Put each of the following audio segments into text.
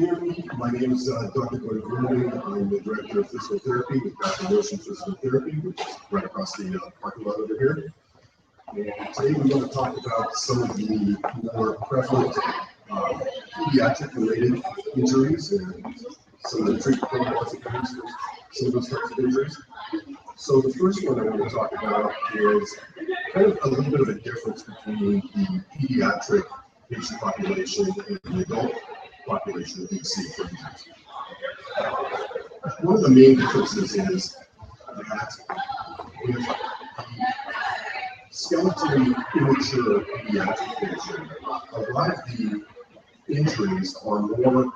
My name is Dr. Concussion. I'm the director of physical therapy with Dr. Motion Physical Therapy, which is right across the parking lot over here. And today we're going to talk about some of the more prevalent pediatric-related injuries and some of the treatment protocols that use for some of those types of injuries. So the first one I want to talk about is kind of a little bit of a difference between the pediatric patient population and the adult population that we see for injuries. One of the main differences is that with the skeletally immature pediatric patient, a lot of the injuries are more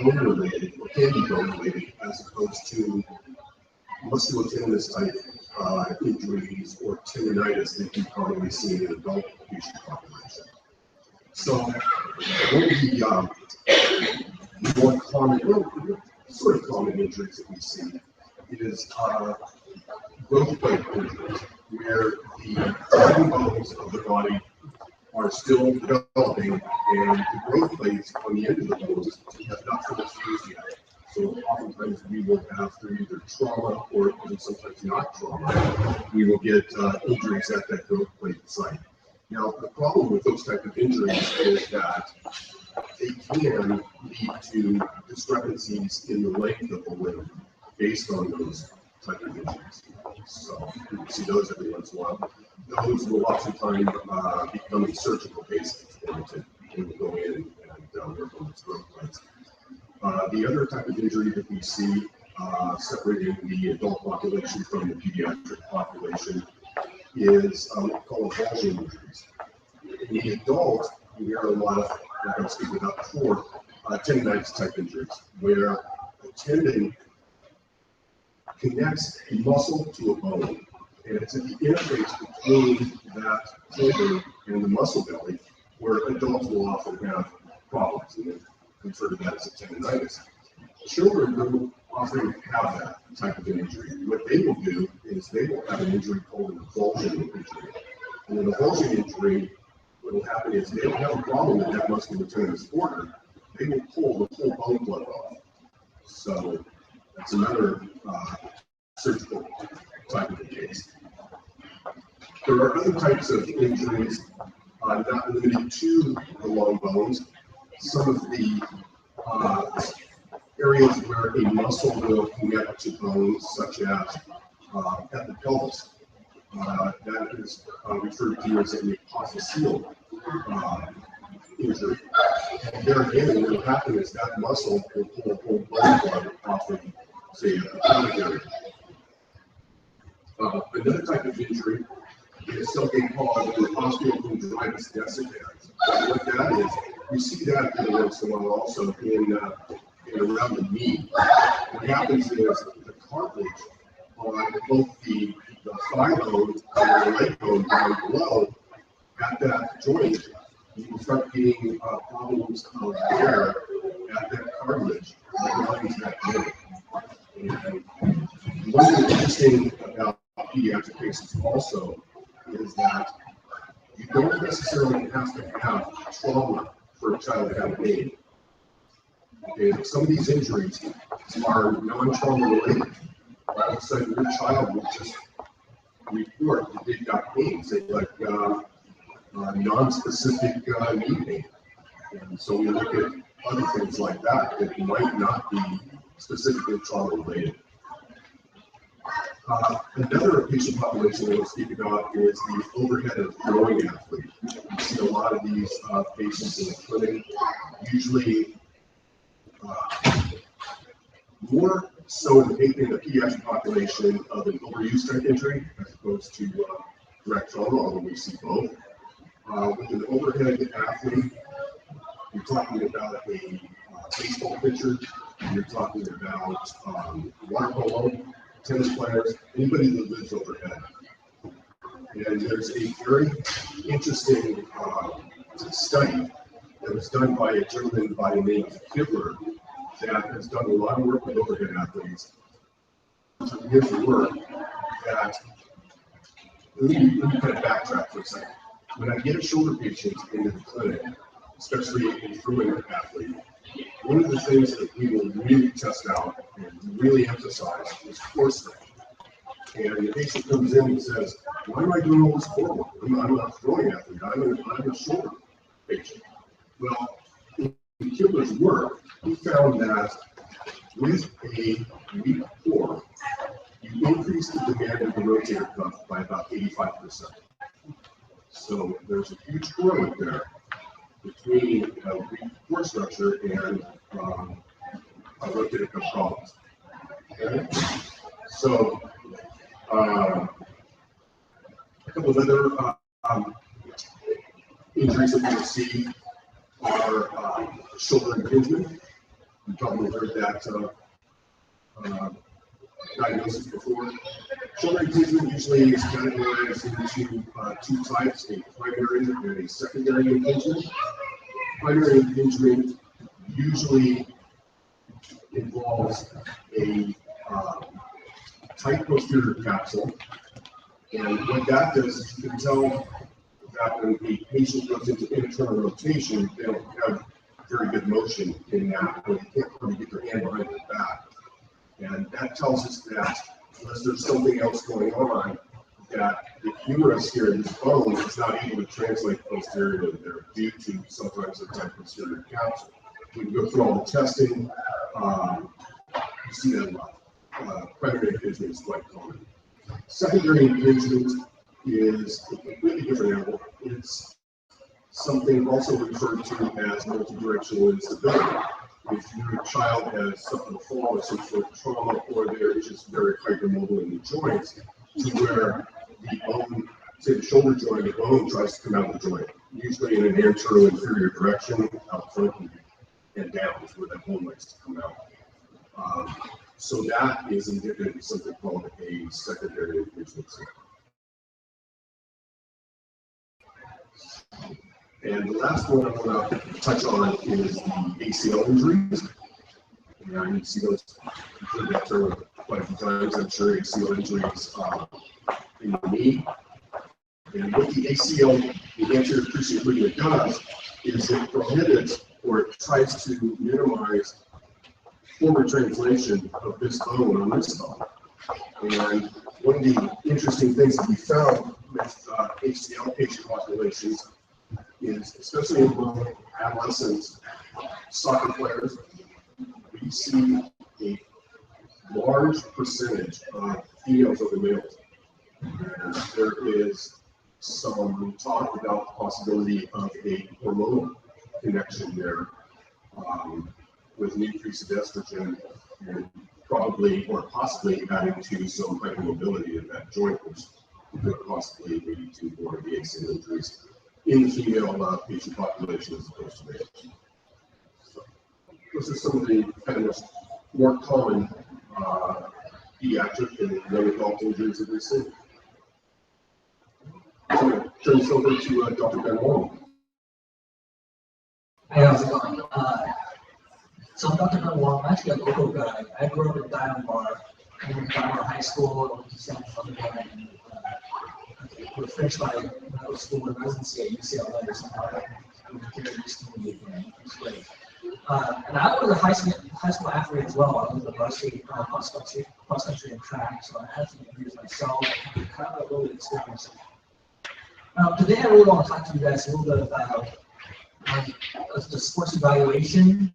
bone-related or can be bone-related as opposed to musculotendinous type injuries or tendinitis that you probably see in an adult patient population. So one of the more common, sort of common injuries that we see is growth plate injuries, where the tiny bones of the body are still developing and the growth plates on the end of the bones have not fully fused yet. So oftentimes we will have, through either trauma or even sometimes not trauma, we will get injuries at that growth plate site. Now, the problem with those type of injuries is that they can lead to discrepancies in the length of the limb based on those type of injuries. So you can see those every once in a while. Those will oftentimes become surgical cases and we'll go in and work on those growth plates. The other type of injury that we see separating the adult population from the pediatric population is what we call avulsion injuries. In the adult, we hear a lot of, like I was speaking about before, tendinitis type injuries, where a tendon connects a muscle to a bone, and it's at the interface between that shoulder and the muscle belly, where adults will often have problems, and they refer to that as a tendinitis. Children don't often have that type of injury. What they will do is they will have an injury called an avulsion injury. And an avulsion injury, what will happen is they don't have a problem with that muscular-tendinous border. They will pull the whole bone plug off. So that's another surgical type of a case. There are other types of injuries, not limited to the long bones. Some of the areas where a muscle will connect to bones, such as at the pelvis. That is referred to as an apophyseal injury. And there again, what will happen is that muscle will pull a whole bone plug off of, say, a pelvic area. Another type of injury is something called osteochondritis dissecans. What that is, we see that every once in a while also in around the knee. What happens is the cartilage on both the thigh bone and the leg bone down below at that joint, you can start getting problems of wear at that cartilage that runs that joint. And one thing interesting about pediatric cases also is that you don't necessarily have to have trauma for a child to have pain. Okay, some of these injuries are non-trauma related. All of a sudden, your child will just report that they've got pain, say like non-specific knee pain. And so we look at other things like that that might not be specifically trauma related. Another patient population that we'll speak about is the overhead of throwing athlete. We see a lot of these patients in the clinic, usually more so in the pediatric population of an overuse type injury as opposed to direct trauma, although we see both. With an overhead athlete, you're talking about a baseball pitcher, you're talking about water polo, tennis players, anybody that lives overhead. And there's a very interesting study that was done by a gentleman by the name of Kibler that has done a lot of work with overhead athletes. To his work that, let me kind of backtrack for a second. When I get a shoulder patient into the clinic, especially a fluent athlete, one of the things that we will really test out and really emphasize is core strength. And the patient comes in and says, why am I doing all this forward? I'm not a throwing athlete, I'm a shoulder patient. Well, in Kibler's work, he found that with a weak core, you increase the demand of the rotator cuff by about 85%. So there's a huge correlate there between a weak core structure and rotator cuff problems. Okay? So a couple of other injuries that we see are shoulder impingement. You probably heard that diagnosis before. Shoulder impingement usually is categorized into two types, a primary and a secondary impingement. Primary impingement usually involves a tight posterior capsule, and what that does is you can tell that when the patient goes into internal rotation, they don't have very good motion in that, or they can't really get their hand behind their back. And that tells us that unless there's something else going on, that the humerus here in this bone is not able to translate posteriorly there due to sometimes a tight posterior capsule. We can go through all the testing. You see that a lot. Primary impingement is quite common. Secondary impingement is a completely different animal. It's something also referred to as multidirectional instability. If your child has suffered a fall or some sort of trauma, or they're just very hypermobile in the joints, to where the bone, say the shoulder joint, the bone tries to come out of the joint, usually in an anterior inferior direction, out front and down is where that bone likes to come out. So that is indicative of something called a secondary impingement. And the last one I want to touch on is the ACL injuries. And you see those, you've heard that term quite a few times, I'm sure, ACL injuries in the knee. And what the ACL, the anterior cruciate ligament, does is it prohibits or it tries to minimize forward translation of this bone on this bone. And one of the interesting things that we found with ACL patient populations is, especially among adolescent soccer players, we see a large percentage of females over males. And there is some talk about the possibility of a hormonal connection there with an increase of estrogen and probably or possibly adding to some hypermobility in that joint, which could possibly lead to more of the ACL injuries in the female patient population as opposed to males. So those are some of the kind of more common pediatric and young adult injuries that we see. So I'm going to turn this over to Dr. Ben Wong. Hey, how's it going? So I'm Dr. Ben Wong. I'm actually a local guy. I grew up in Diamond Bar. I went to Diamond Bar High School, I went to San Francisco, and finished my medical school and residency at UCLA or something like that. I moved here recently, and it was great. And I was a high school athlete as well. I was a varsity cross-country and track, so I had some injuries myself. And kind of a really experience. Today I really want to talk to you guys a little bit about the sports evaluation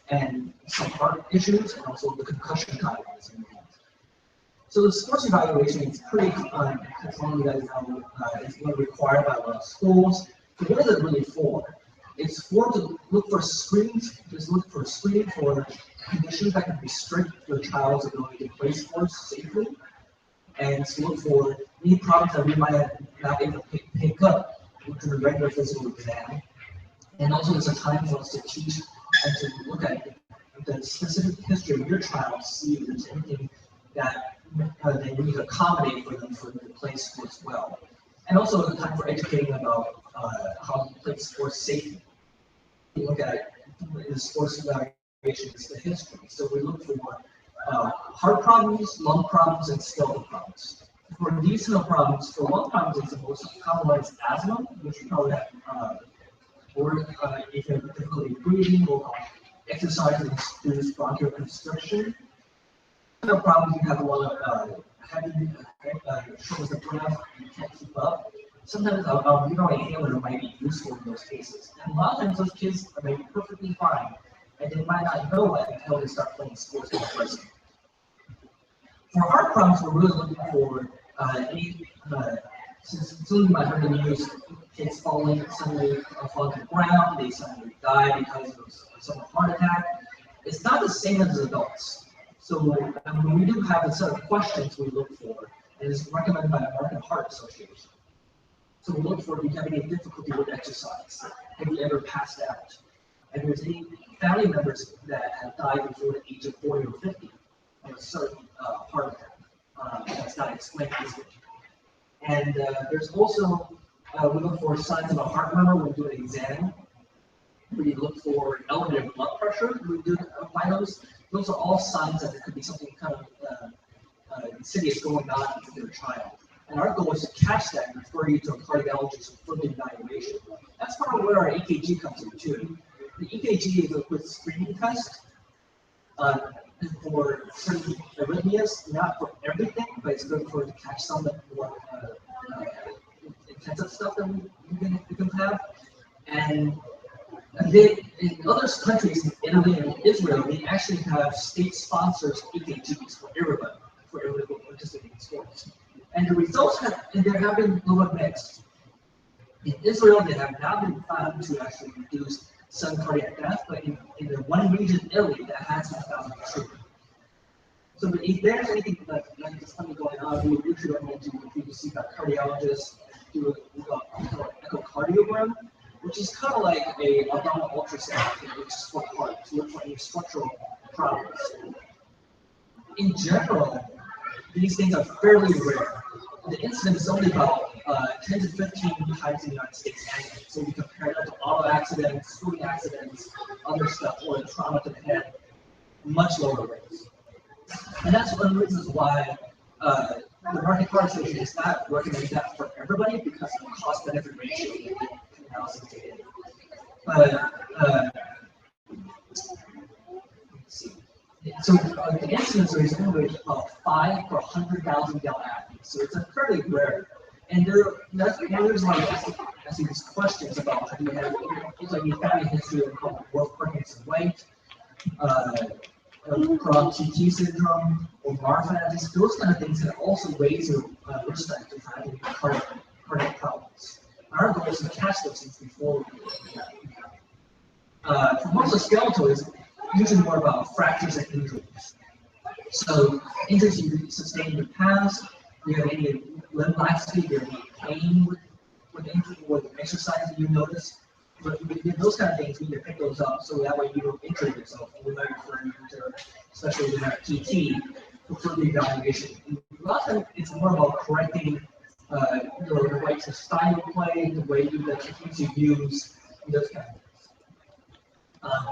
and some heart issues, and also the concussion guidelines. So the sports evaluation is pretty, as long as you guys know, it's required by a lot of schools. So what is it really for? It's for to look for screens, just look for screening for conditions that can restrict the child's ability to play sports safely, and to look for any problems that we might not be able to pick up through the regular physical exam. And also it's a time for us to teach and to look at the specific history of your child, see if there's anything that they need to accommodate for them to play sports well. And also a time for educating about how to play sports safely. We look at the sports evaluation, it's the history. So we look for heart problems, lung problems, and skeletal problems. For these problems, for lung problems, it's the most common one is asthma, which you probably have or if you have difficulty breathing, or exercise induced bronchial constriction. Other problems, you have a lot of heavy shoulders of breath, you can't keep up. Sometimes a renal inhaler might be useful in those cases. And a lot of times those kids are maybe perfectly fine, and they might not know it until they start playing sports in person. For heart problems, we're really looking for since some of you might have heard the news, kids suddenly fall to the ground, they suddenly die because of some heart attack. It's not the same as adults. So we do have a set of questions we look for, and it's recommended by the American Heart Association. So we look for, do you have any difficulty with exercise? Have you ever passed out? Have there any family members that have died before the age of 40 or 50 of a certain heart attack that's not explained easily? And there's also, we look for signs of a heart murmur when we do an exam. We look for elevated blood pressure when we do vitals. Those are all signs that there could be something kind of insidious going on with your child. And our goal is to catch that and refer you to a cardiologist for further evaluation. That's part of where our EKG comes in too. The EKG is a quick screening test for certain arrhythmias, not for everything, but it's good for to catch some of the more intensive stuff that we can have. And in other countries, in Italy and Israel, they actually have state-sponsored EKGs for everybody participating in sports. And the results have been a little bit mixed. In Israel, they have not been found to actually reduce sudden cardiac death, but in the one region in Italy that has been found to treatment. So if there's anything like something going on, we would usually recommend to see a cardiologist, do an echocardiogram, which is kind of like a abdominal ultrasound, which is for heart, to look for any structural problems. In general, these things are fairly rare. The incidence is only about 10 to 15 times in the United States annually. So we compare that to auto accidents, schooling accidents, other stuff, or trauma to the head, much lower rates. And that's one of the reasons why the American Heart Association is not recommending that for everybody, because of the cost-benefit ratio analysis data. So the incidence rate is anyway about 5 per 100,000 young athletes. So it's a fairly rare. And there's like asking these questions about have you had any family history of both Parkinson's weight, chronic QT syndrome, or Marfan, those kind of things can also raise your risk factor for having cardiac problems. Our goal is to catch those things before we do that. For musculoskeletal, it's usually more about fractures and injuries. So injuries you sustained in the past, do you have any limb laxity, do you have any pain with injury, with exercise that you notice? But those kind of things, we need to pick those up so that way you don't injure yourself. And we might refer you to, especially with our PT, for further evaluation. And a lot of times it's more about correcting the way to style play, the way the techniques you use, and those kind of things.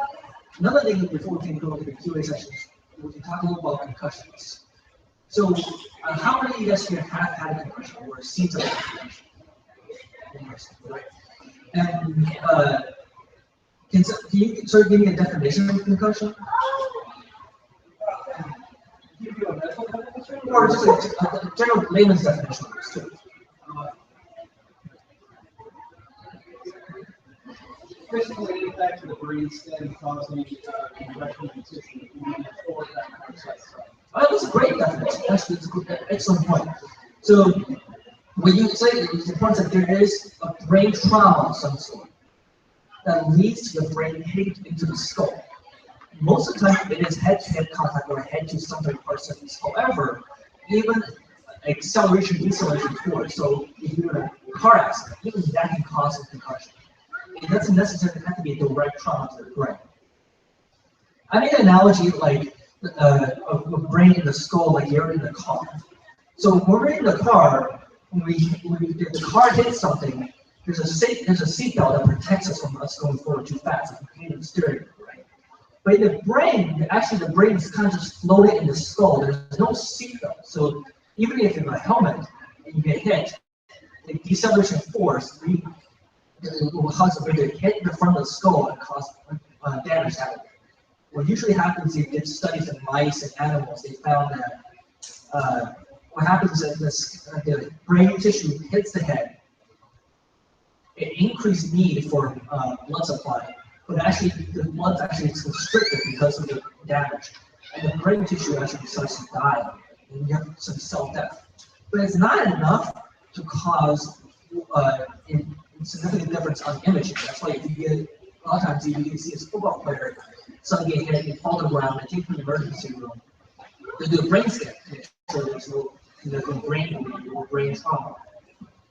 Another thing before we can go into the QA sessions, we can talk a little about concussions. So, how many of you guys here have had a concussion or seen a concussion? Right? And can you sort of give me a definition of concussion? Or just a general layman's definition of this too. Basically, impact to the brain stem causing concussion and tissue for that kind of stuff. Oh, that's a great definition. That's an excellent point. So, when you say it's important that there is a brain trauma of some sort that leads to the brain hitting into the skull. Most of the time, it is head-to-head contact or head to something parts of the skull. However, even acceleration, deceleration force. So, if you're in a car accident, even that can cause a concussion. It doesn't necessarily have to be a direct trauma to the brain. I made an analogy like a brain in the skull, like you're in the car. So when we're in the car, if the car hits something, there's a seatbelt that protects us from us going forward too fast. If we're hitting the steering wheel, right? But in the brain, actually the brain is kind of just floating in the skull. There's no seatbelt. So even if you have a helmet and you get hit, the deceleration force it will cause a bigger hit in the front of the skull and cause damage that way. What usually happens, if you did studies in mice and animals, they found that what happens is the brain tissue hits the head. It increased need for blood supply, but actually the blood actually is constricted because of the damage, and the brain tissue actually starts to die, and you have some cell death. But it's not enough to cause a significant difference on imaging. That's why if you get a lot of times you can see a football player suddenly get hit and fall to the ground and take to the emergency room. They do a brain scan to make sure there's no brain injury or brain trauma.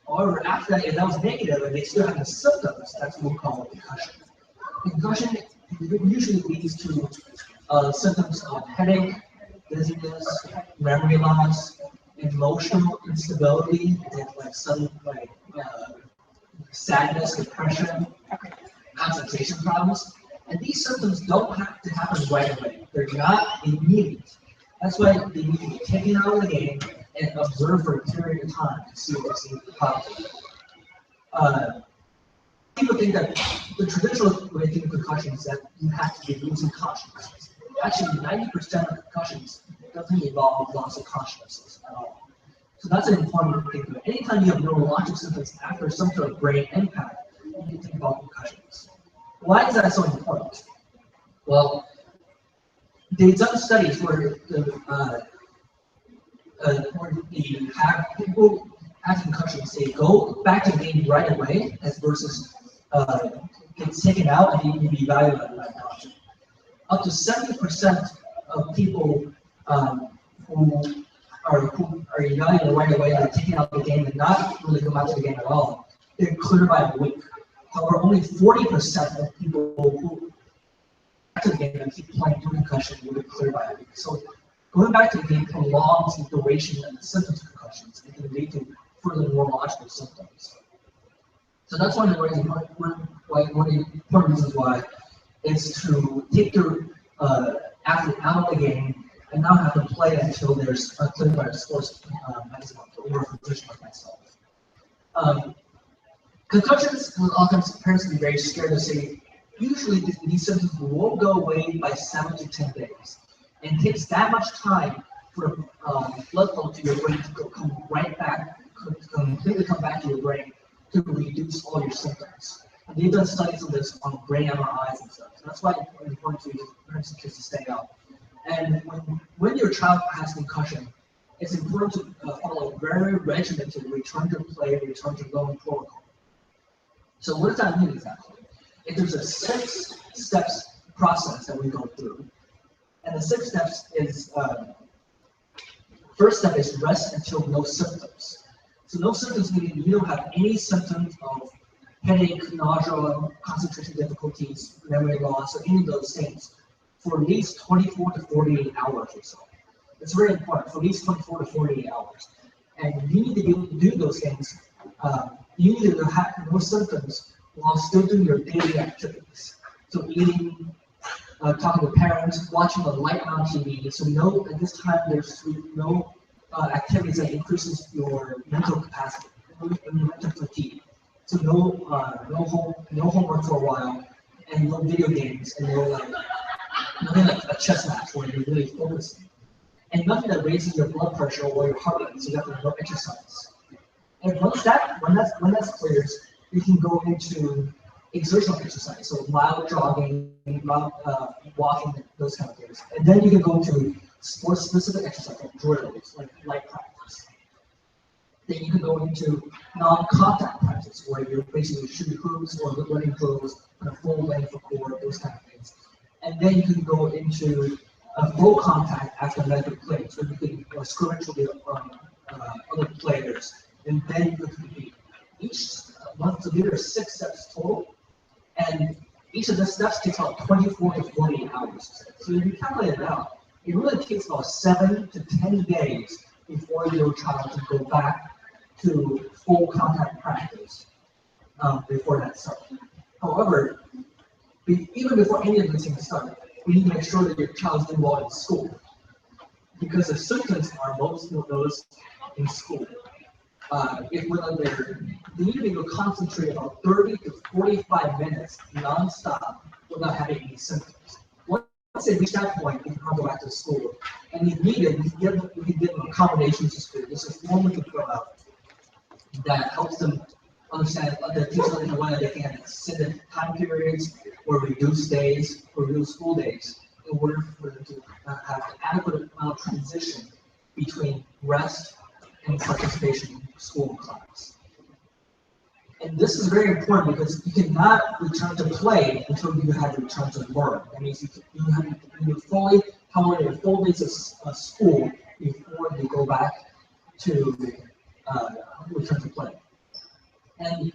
However, after that, if that was negative and they still have the symptoms, that's what we call concussion. Concussion usually leads to symptoms of headache, dizziness, memory loss, emotional instability, and like sudden sadness, depression, concentration problems. And these symptoms don't have to happen right away. They're not immediate. That's why they need to be taken out of the game and observed for a period of time to see if there's any problem. People think that the traditional way to think of concussion is that you have to be losing consciousness. Actually, 90% of concussions doesn't involve loss of consciousness at all. So that's an important thing to do. Anytime you have neurological symptoms after some sort of brain impact, you can think about concussions. Why is that so important? Well, they've done studies where you have people have concussions, they go back to the game right away, as versus get taken out and you be evaluated by a doctor. Up to 70% of people who are evaluated right away and taken out of the game and not really come out to the game at all, they're cleared by a week. However, only 40% of people who back to the game and keep playing through concussion will be cleared by a week. So going back to the game prolongs the duration and the symptoms of concussions. It can lead to further neurological symptoms. So that's one of the important reasons why is to take your athlete out of the game and not have to play until there's a clear by a sports medicine or a physician like myself. Concussions, oftentimes parents can be very scared to say, usually these symptoms won't go away by 7 to 10 days. And it takes that much time for blood flow to your brain to come right back, completely come back to your brain to reduce all your symptoms. And they've done studies on this on brain MRIs and stuff. So that's why it's important to parents and kids to stay out. And when your child has concussion, it's important to follow a very regimented return to play, return to learning protocol. So what does that mean exactly? There's a 6 steps process that we go through. And the 6 steps is, first step is rest until no symptoms. So no symptoms meaning you don't have any symptoms of headache, nausea, concentration difficulties, memory loss, or any of those things for at least 24 to 48 hours or so. It's very important, for at least 24 to 48 hours. And you need to be able to do those things. You need to have no symptoms while still doing your daily activities. So eating, talking to parents, watching a light on TV. So no, at this time there's no activities that increases your mental capacity, mental fatigue. So no homework for a while, and no video games, and nothing like a chess match where you're really focusing, and nothing that raises your blood pressure or your heart rate. So you have to no exercise. And when that's clears, you can go into exertional exercise, so mild jogging, mild walking, those kind of things. And then you can go to sports-specific exercise, like drills, like light practice. Then you can go into non-contact practice, where you're basically shooting hoops or running drills on a full length of court, those kind of things. And then you can go into full contact after medical play, so you can scrimmage with other players, and then you can compete. Each month, so there are 6 steps total, and each of the steps takes about 24 to 48 hours. So if you calculate it out, it really takes about 7 to 10 days before your child can go back to full contact practice before that starts. However, even before any of these things start, we need to make sure that your child's doing well in school, because the symptoms are most noticed in school. if whether they need to be able to concentrate about 30 to 45 minutes nonstop without having any symptoms. Once they reach that point, they can go back to school. And if needed, we can give them accommodations to school. This is one we can fill out that helps them understand the teacher in a way that they can have extended time periods or reduce days or reduce school days in order for them to have an adequate amount of transition between rest and participation in school and class. And this is very important because you cannot return to play until you have returned to learn. That means you fully complete your full days of school before you go back to return to play. And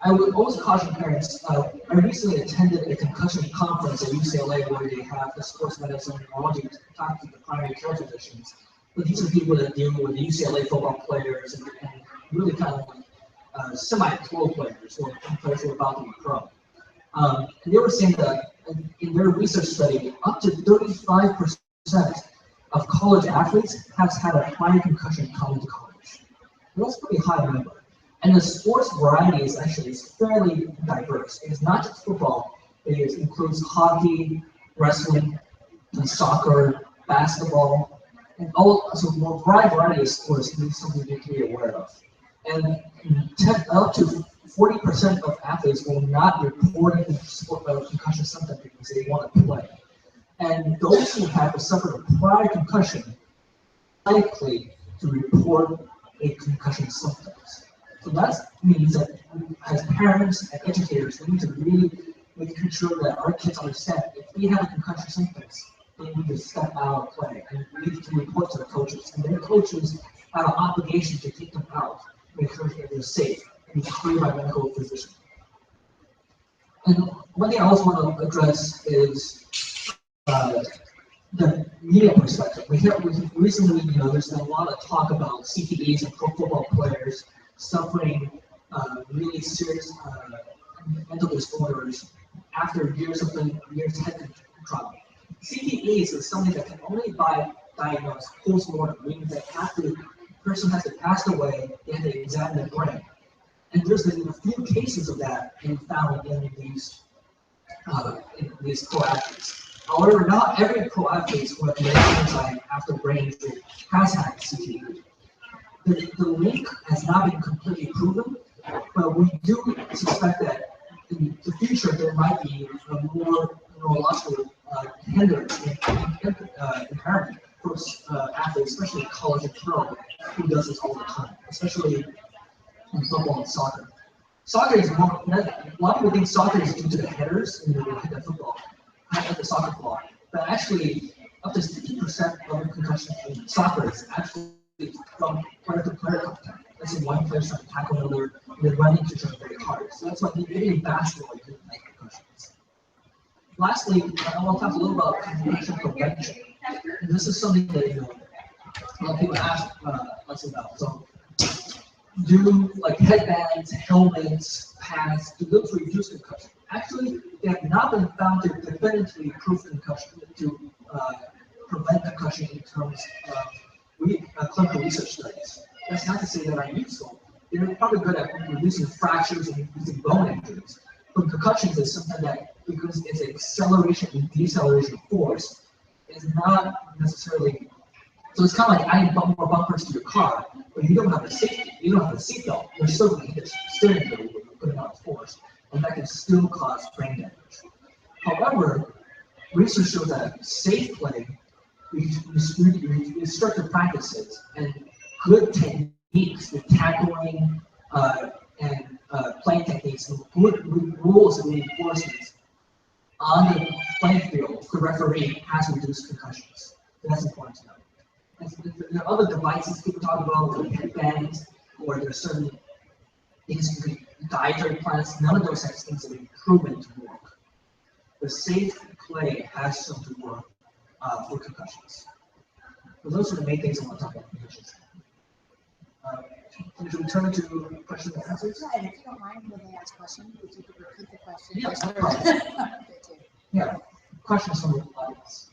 I would always caution parents. I recently attended a concussion conference at UCLA where they have the sports medicine and neurology to talk to the primary care physicians. But these are people that deal with the UCLA football players and really kind of like semi-pro players or players who are about to be pro. And they were saying that in their research study, up to 35% of college athletes has had a prior concussion coming to college. And that's a pretty high number. And the sports variety is actually fairly diverse. It's not just football. It includes hockey, wrestling, and soccer, basketball, and so a variety of sports is something you need to be aware of. And up to 40% of athletes will not report concussion symptoms because they want to play. And those who have suffered a prior concussion are likely to report a concussion symptoms. So that means that as parents and educators, we need to really make sure that our kids understand if we have concussion symptoms, they need to step out and play, and we need to report to the coaches. And their coaches have an obligation to take them out, make sure that they're safe, and be cleared by medical physician. And one thing I also want to address is the media perspective. We recently, there's been a lot of talk about CTEs and pro football players suffering really serious mental disorders after years of head trauma. CTEs is something that can only be diagnosed post-mortem, meaning that after the person has passed away, they have to examine their brain. And there's been a few cases of that being found in these pro athletes. However, not every pro athlete who has committed suicide after brain injury has had CTE. The link has not been completely proven, but we do suspect that in the future there might be a more neurological hindrance and impairment for athletes, especially in college and pro, who does this all the time, especially in football and soccer. Soccer is more, a lot of people think soccer is due to the headers and they hit the football, hit the soccer ball, but actually up to 50% of concussion in soccer is actually from player-to-player contact. Let's say one player trying to tackle another, and they're running to each other very hard. So that's why maybe in basketball you can make concussions. Lastly, I want to talk a little about concussion prevention. And this is something that a lot of people ask us about. So, do like headbands, helmets, pads, do those reduce concussion? Actually, they have not been found to definitively prove concussion to prevent concussion in terms of clinical research studies. That's not to say they're not useful. They're probably good at reducing fractures and reducing bone injuries. But concussions is something that, because it's an acceleration and deceleration force, is not necessarily. So it's kind of like adding more bumpers to your car, but you don't have a safety, you don't have a seatbelt. You're still going to hit the steering wheel when you're putting out force, and that can still cause brain damage. However, research shows that safe play, instructor practices, and good techniques with tackling and playing techniques, and good rules and reinforcements on the playing field, the referee has reduced concussions. So that's important to know. There are other devices people talk about, like headbands, or there are certain things, dietary plans. None of those types of things have been proven to work. The safe play has some to work for concussions. So those are the main things I want to talk about concussions. Should we turn to questions and answers? Right, if you don't mind when they ask questions, if you could repeat the question. Yeah, no problem. Yeah, questions from the audience.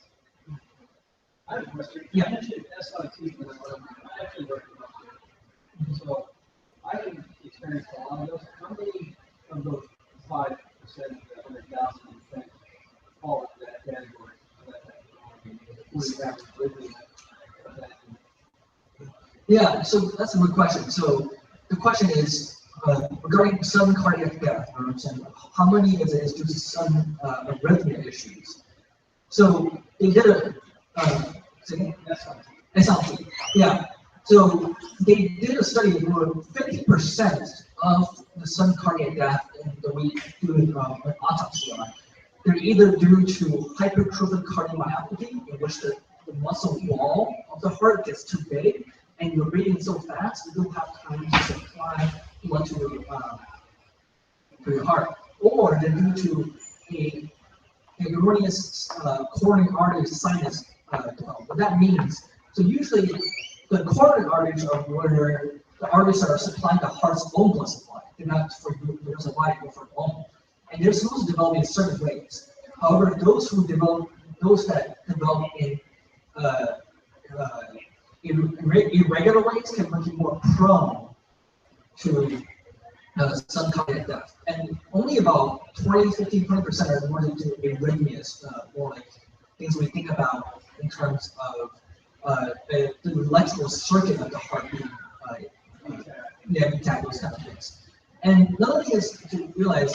I have a question. Yeah. You mentioned SIT, but I actually worked about it. So I have experienced a lot of those. How many of those 5% of the 100,000 you think fall into that category? Yeah, so that's a good question. So the question is regarding sudden cardiac death. How many of it is due to sudden arrhythmia issues? So they did a SLT. Yeah. So they did a study where 50% of the sudden cardiac death that we do an autopsy on, they're either due to hypertrophic cardiomyopathy, in which the muscle wall of the heart gets too big, and you're breathing so fast, you don't have time to supply blood to your heart, or they're due to a erroneous coronary artery sinus development. What that means, so usually the coronary arteries are where the arteries are supplying the heart's own blood supply. They're not for your supply or for bone. And they're supposed to develop in certain ways. However, those that develop in irregular ways can make you more prone to sudden cardiac death. And only about 20% are more due to arrhythmias, or like things we think about in terms of the electrical circuit of the heart being intact, those kind of things. And another thing is to realize,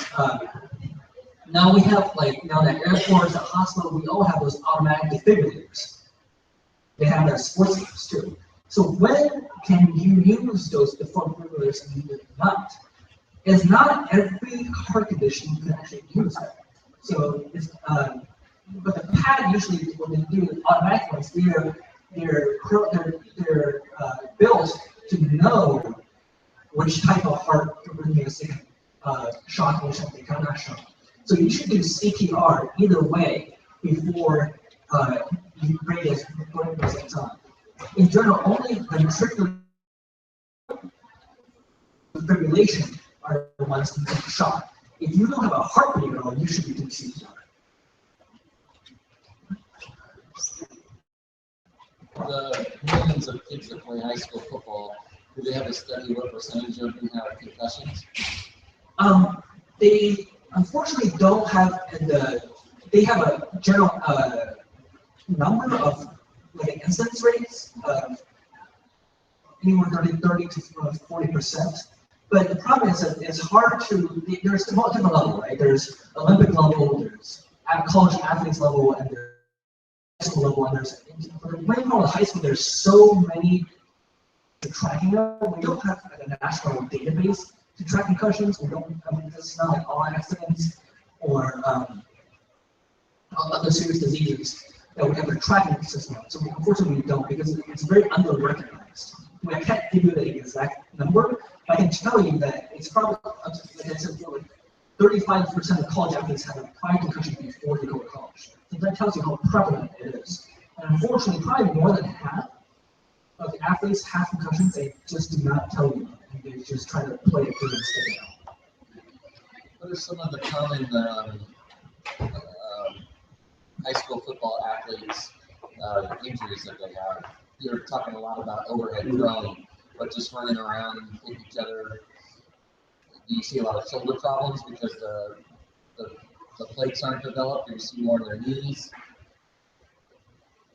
now we have now at airports, at hospitals, we all have those automatic defibrillators. They have their sports games too. So when can you use those defibrillators and when not? It's not every heart condition you can actually use it. So it's but the pad usually when they do automatic ones, they're built to know which type of heart arrhythmia they can shock or something cannot shock. So you should do CPR either way before you bring this at the same time. In general, only ventricular fibrillation are the ones that take shock. If you don't have a heartbeat at all, you should be doing CPR. The millions of kids that play high school football, do they have a study what percentage of them have concussions? They unfortunately don't have they have a general number of incidence rates of anywhere 30 to 40%. But the problem is that it's hard to, there's multiple levels, right? There's Olympic level, there's college athletes level, and there's high school level, and there's, right now in high school, there's so many to tracking of. We don't have a national database to track concussions. We don't, it's not like all accidents or other serious diseases that we have a tracking system. So unfortunately we don't, because it's very under-recognized. I can't give you the exact number, but I can tell you that it's probably, like I said, like 35% of college athletes have a prior concussion before they go to college. So that tells you how prevalent it is. And unfortunately, probably more than half of the athletes have concussions. They just do not tell you, and they just try to play it through and stick it out. What are some of the common high school football athletes injuries that they have? You're talking a lot about overhead throwing, but just running around and hitting each other. Do you see a lot of shoulder problems because the plates aren't developed? Do you see more in their knees?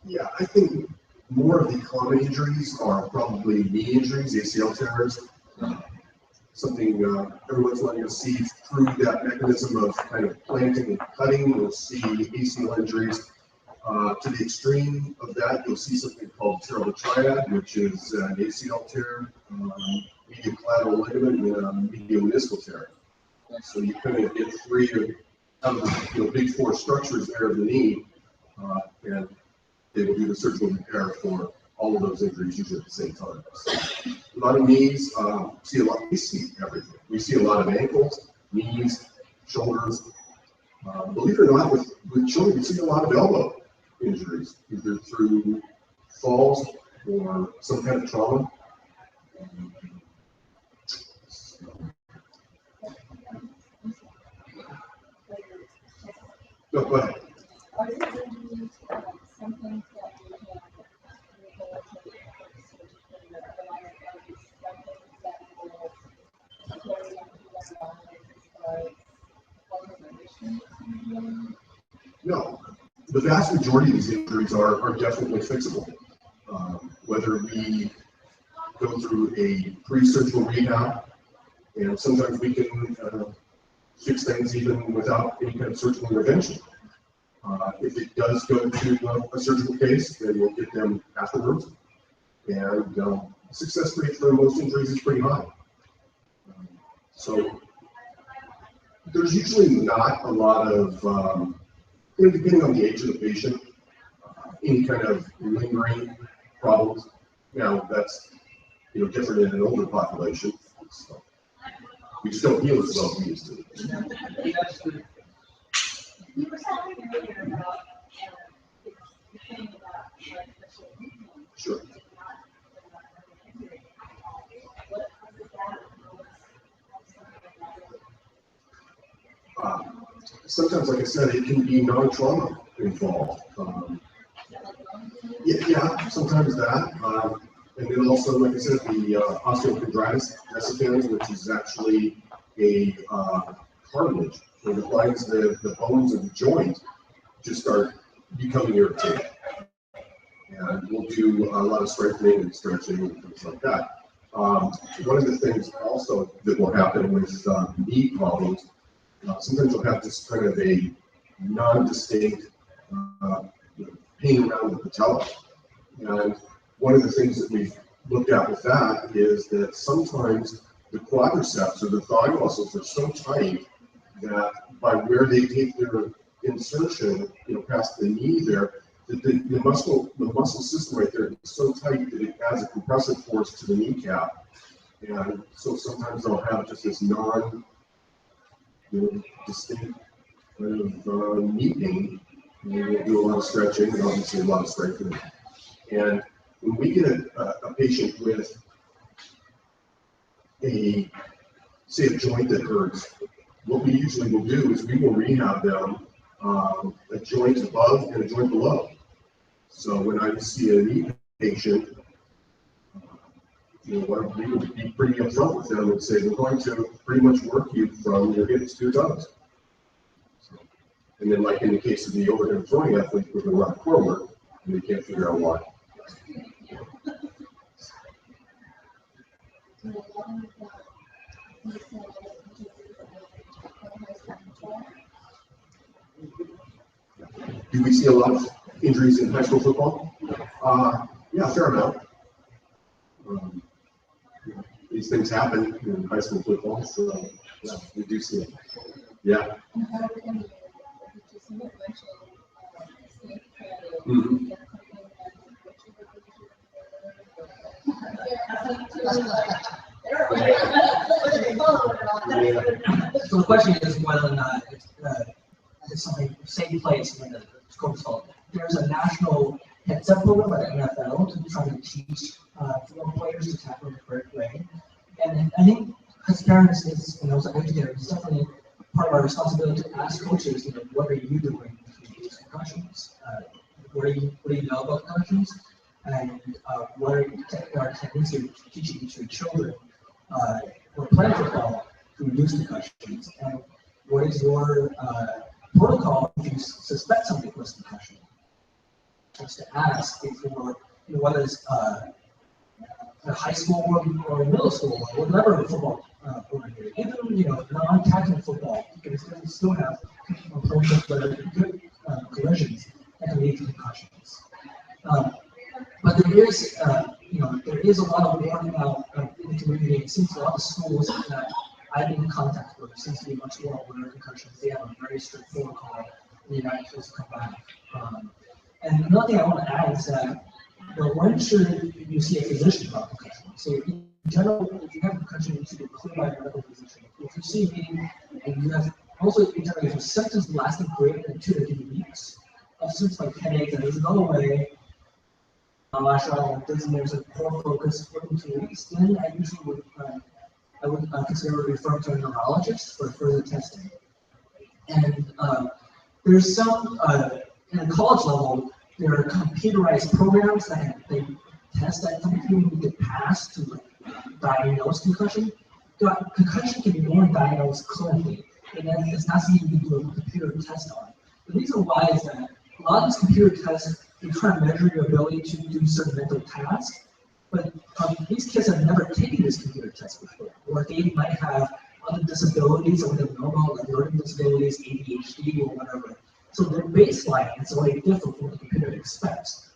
Yeah, I think more of the common injuries are probably knee injuries, ACL tears. Something every once in a while you'll see through that mechanism of kind of planting and cutting, you'll see ACL injuries. To the extreme of that, you'll see something called terrible triad, which is an ACL tear, medial collateral ligament, and a medial meniscal tear. So you kind of get three of the big four structures there of the knee, and they will do the surgical repair for all of those injuries usually at the same time. So a lot of knees, we see everything. We see a lot of ankles, knees, shoulders. Believe it or not, with children, we see a lot of elbow injuries, either through falls or some kind of trauma. No, go ahead. Are there some things that we can rehabilitate surgically or otherwise that will the vast majority of these injuries are definitely fixable. Whether we go through a pre-surgical rehab, and sometimes we can fix things even without any kind of surgical intervention. If it does go to a surgical case, then we'll get them afterwards. And success rate for most injuries is pretty high. So there's usually not a lot of, depending on the age of the patient, any kind of lingering problems. Now that's different in an older population. So we just don't heal as well as we used to. You were talking earlier about the thing about like special needs. Sure. Sometimes, like I said, it can be non-trauma involved. Yeah, sometimes that. And then also, like I said, the osteochondritis dissecans, which is actually a cartilage, where it binds the bones of the joint, just start becoming irritated. And we'll do a lot of strengthening and stretching and things like that. One of the things also that will happen with knee problems, sometimes you'll have just kind of a non-distinct pain around the patella. And one of the things that we've looked at with that is that sometimes the quadriceps or the thigh muscles are so tight that by where they take their insertion, past the knee there, that the muscle system right there is so tight that it adds a compressive force to the kneecap. And so sometimes they'll have just this distinct kind of knee pain. And we'll do a lot of stretching and obviously a lot of strengthening. And when we get a patient with say a joint that hurts, what we usually will do is we will rehab them a joint above and a joint below. So when I see a knee patient, we would be pretty upfront with them and say, we're going to pretty much work you from your hips to your toes. And then, like in the case of the overhead throwing athlete, we're going to run forward, and they can't figure out why. Do we see a lot of injuries in high school football? Yeah, a fair amount. These things happen in high school football, so yeah, we do see it. Yeah. Mm-hmm. So the question is whether or not it's something same place when the scope is called. There's a national heads-up program by the NFL to try to teach football players to tackle the correct way. And I think as parents, and also educators, it's definitely part of our responsibility to ask coaches, what are you doing with these concussions? What do you know about concussions? And what are our techniques you're teaching to children or playing football to reduce concussions? And what is your protocol if you suspect somebody was concussion? Just to ask before, whether it's a high school or middle school or whatever football program, even non-tackling football, you can still have programs that are good collisions that can lead to concussions. But there is, there is a lot of warning out in the community. It seems a lot of schools that I've been in contact with seems to be much more aware of concussions. They have a very strict protocol when you're not supposed to come back. And another thing I want to add is that, when should you see a physician about concussion? So in general, if you have concussion, you should be cleared by a medical physician. If you see me and you have also in general, if your symptoms lasting greater than 2 to 3 weeks, of symptoms like headaches, and there's another way. Last round, there's a poor focus for 2 weeks, then I usually would consider referring to a neurologist for further testing. And there's some in the college level, there are computerized programs that they test that some people need to pass to diagnose concussion. Concussion can be only diagnosed clinically, and then it's not something you can do a computer test on. The reason why is that a lot of these computer tests, they try to measure your ability to do certain mental tasks, but these kids have never taken this computer test before, or they might have other disabilities or they don't know about, like learning disabilities, ADHD, or whatever. So their baseline is already different from what the computer expects.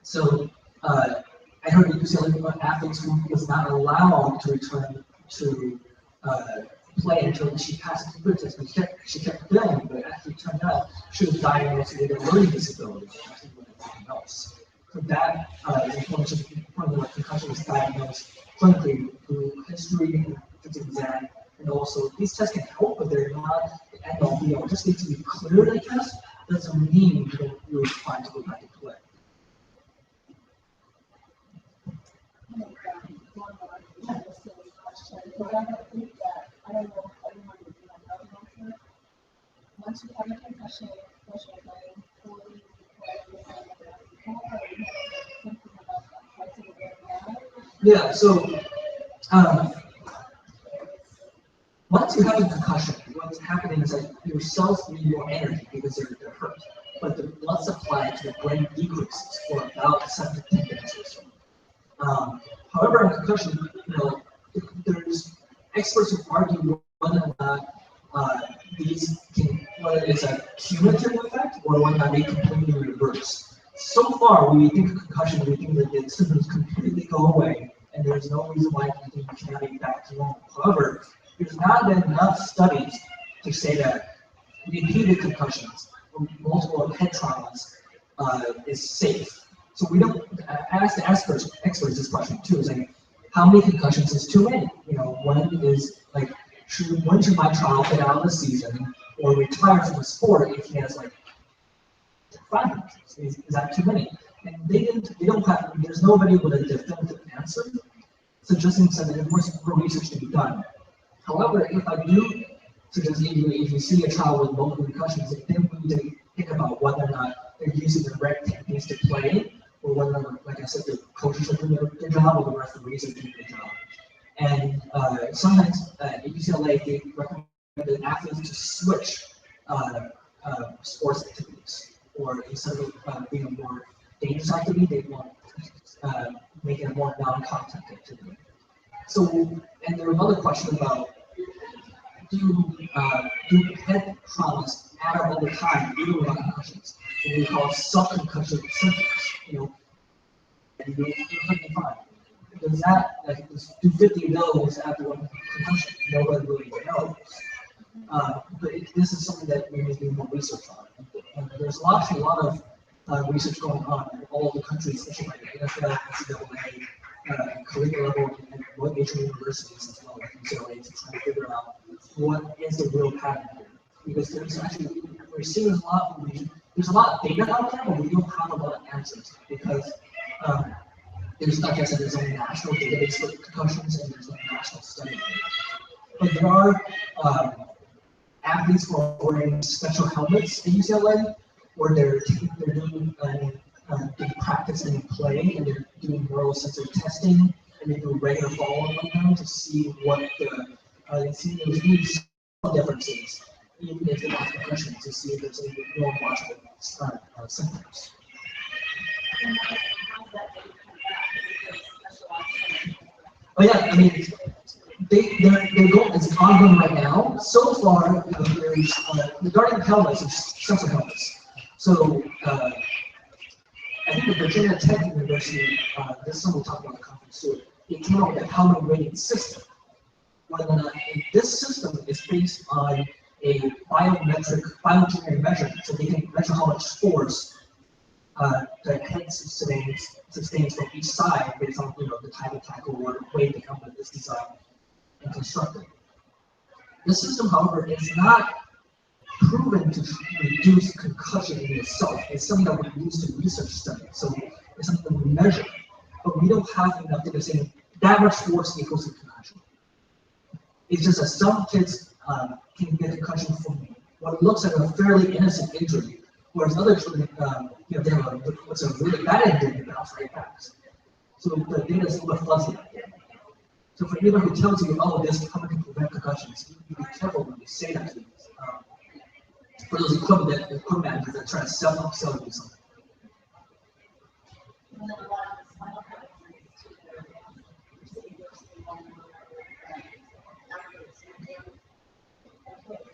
So I heard that UCLA athletes who was not allowed to return to play until she passed the computer test, but she kept failing, but it actually turned out she was diagnosed with a learning disability, actually with anything else. So that is one of the concussion was diagnosed clinically through history, physical exam, and also these tests can help, but they're not the end all be all. Just need to be clear the test doesn't mean that you're fine to go back to play. One more, kind of a silly question, but I don't think that, I don't know if everyone would be on that answer. Once you have a concussion, professional playing, fully something about that parts of the brain now. Yeah, so once you have a concussion, what's happening is that your cells need more energy because they're hurt, but the blood supply to the brain decreases for about 7 to 10 minutes or so. However, in concussion, there's experts who argue whether or not whether it's a cumulative effect or whether or not they completely reverse. So far, when we think of concussion, we think that the symptoms completely go away, and there's no reason why you cannot be back to normal. However, there's not been enough studies to say that repeated concussions or multiple head traumas is safe. So we don't ask the experts this question too. Is like, how many concussions is too many? When should my child get out of the season or retire from the sport if he has like 5 concussions? Is that too many? And there's nobody with a definitive answer. So just said that there's more research to be done. However, if I do suggest if you see a child with multiple concussions, then we need to think about whether or not they're using the right techniques to play, or whether, like I said, the coaches are doing their job or the referees are doing their job. And sometimes at UCLA, they recommend the athletes to switch sports activities, or instead of being a more dangerous activity, they want make it a more non-contact activity. So, and there was another question about do head traumas matter all the time, even without concussions? What we call subconcussion symptoms. And you're perfectly fine. Does that, do 50 of those after one concussion? Nobody really knows. But this is something that we need to do more research on. And there's actually a lot of research going on in all of the countries, especially like the NFL, NCAA, collegiate level, and what major universities as well, like UCLA, to try to figure out what is the real pattern here. Because we're seeing there's a lot of data out there, but we don't have a lot of answers because like I said, there's a national database for concussions and there's a national study. But there are athletes who are wearing special helmets at UCLA, where they're doing practice and play, and they're doing neurosensor testing, and they do regular follow-up on them to see what there's differences, even if they have concussion, to see if there's any neurological symptoms. Oh yeah, I mean, their goal is ongoing right now. So far, there's regarding helmets, it's sensor helmets. So I think the Virginia Tech University, this is something we'll talk about in the conference too. They came out with a helmet rating system. This system is based on a bioengineering measurement, so they can measure how much force the head sustains from each side based on the type of tackle or way the helmet is designed and constructed. This system, however, is not proven to reduce concussion in itself. It's something that we use to research studies. So it's something that we measure, but we don't have enough data saying that much force equals a concussion. It's just that some kids can get concussion from what looks like a fairly innocent injury, whereas other children, they have what's a really bad injury and bounce right back. So the data is a little bit fuzzy out there. So for anyone who tells you, oh, this helmet can prevent concussions, you need to be careful when you say that to them. for those equipment managers that try to sell you something. And then a lot of the spinal cord injuries too,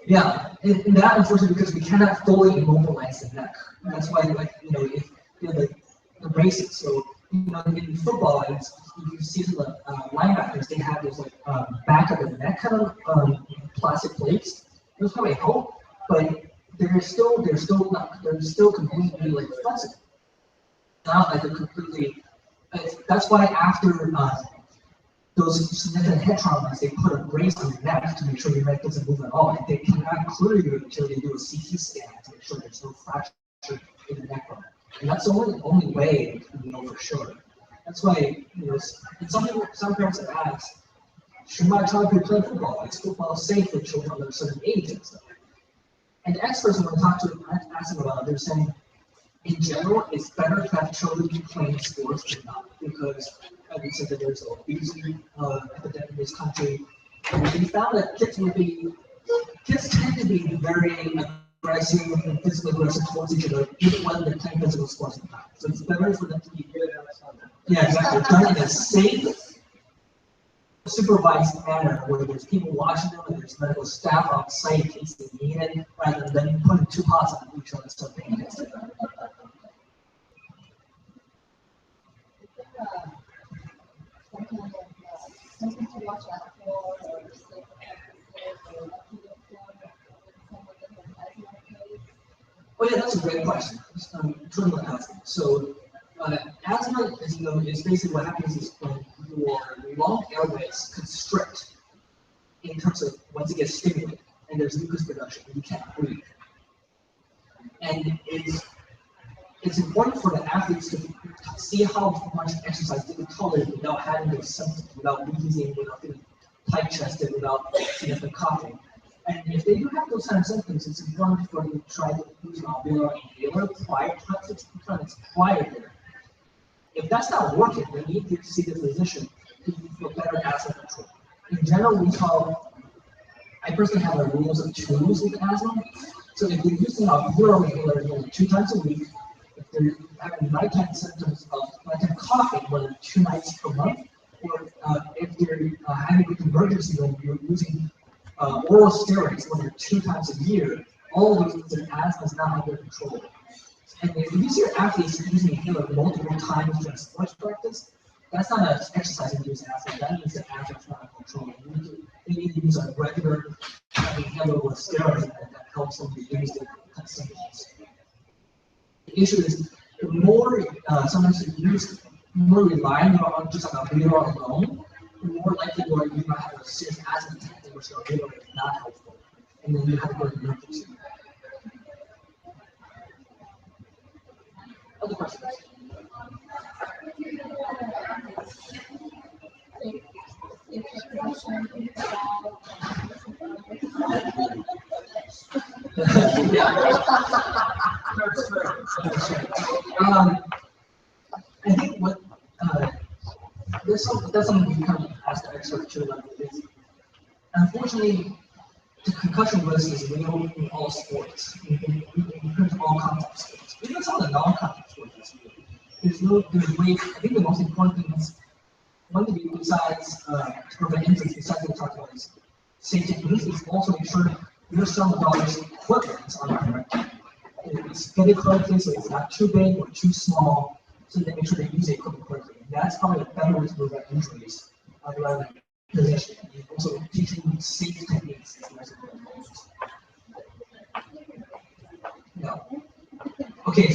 Yeah, and that unfortunately because we cannot fully immobilize the neck. And that's why, like, if the braces. So, in football, you see the linebackers, they have those like back of the neck kind of plastic plates. Those probably help, but they're still completely like flexible. Not like they're completely. That's why after those significant head traumas, they put a brace on your neck to make sure your neck doesn't move at all. And they cannot clear you until they do a CT scan to make sure there's no fracture in the neck bone. And that's the only way to know for sure. That's why, and some parents have asked, should my child be playing football? Is football safe for children under a certain age and stuff? And the experts, when I ask them about it, they're saying, in general, it's better to have children playing sports than not, because as we said that there's an obesity epidemic in this country, and we found that kids tend to be very aggressive and physically aggressive towards each other, even when they're playing physical sports or not. So it's better for them to be good outside. Yeah, exactly. Done in a safe, supervised manner where there's people watching them and there's medical staff on site in case they need it, rather than putting two pots on each other and stuff being against it. something to watch out for, or safe practices, or what to look for when someone has an asthma case? Oh yeah, that's a great question. Talking about asthma. So asthma is basically what happens is when your lung airways constrict in terms of once it gets stimulated and there's mucus production and you can't breathe. And it's important for the athletes to see how much exercise they can tolerate without having those symptoms, without wheezing, without feeling tight-chested, without significant coughing. And if they do have those kind of symptoms, it's important for them to try to use an alveolar inhaler prior there. If that's not working, then you need to see the physician for better asthma control. In general, I personally have a rules of twos with asthma. So if they're using an alveolar inhaler 2 times a week, if they're having nighttime symptoms of nighttime coughing more than 2 nights per month, or if they're having an emergency when you're using oral steroids more than 2 times a year, all of those things that asthma is not under control. And if you see your athletes using inhaler multiple times during sports practice, that's not an exercise-induced asthma. That means that asthma is not under control. They need to use a regular inhaler with steroids that helps them reduce the symptoms. The issue is the more sometimes you use more relying on just like a alveolar alone, the more likely you might have a serious asthma attack in which the alveolar is not helpful, and then you have to go to the emergency. Other questions? I think what that's something we kind of asked the expert too about is, unfortunately, the concussion risk is real in all sports, in all contact sports. Even some of the non-contact sports is real. I think the most important thing is one thing besides to prevent injuries, besides what we talked about is safety techniques, is also make sure your son or daughter's equipment is on the correct. It's fitted correctly, so it's not too big or too small, so they make sure they use the equipment correctly. And that's probably a better way to prevent injuries rather than position. Also, teaching safe techniques is the most important. No. Okay.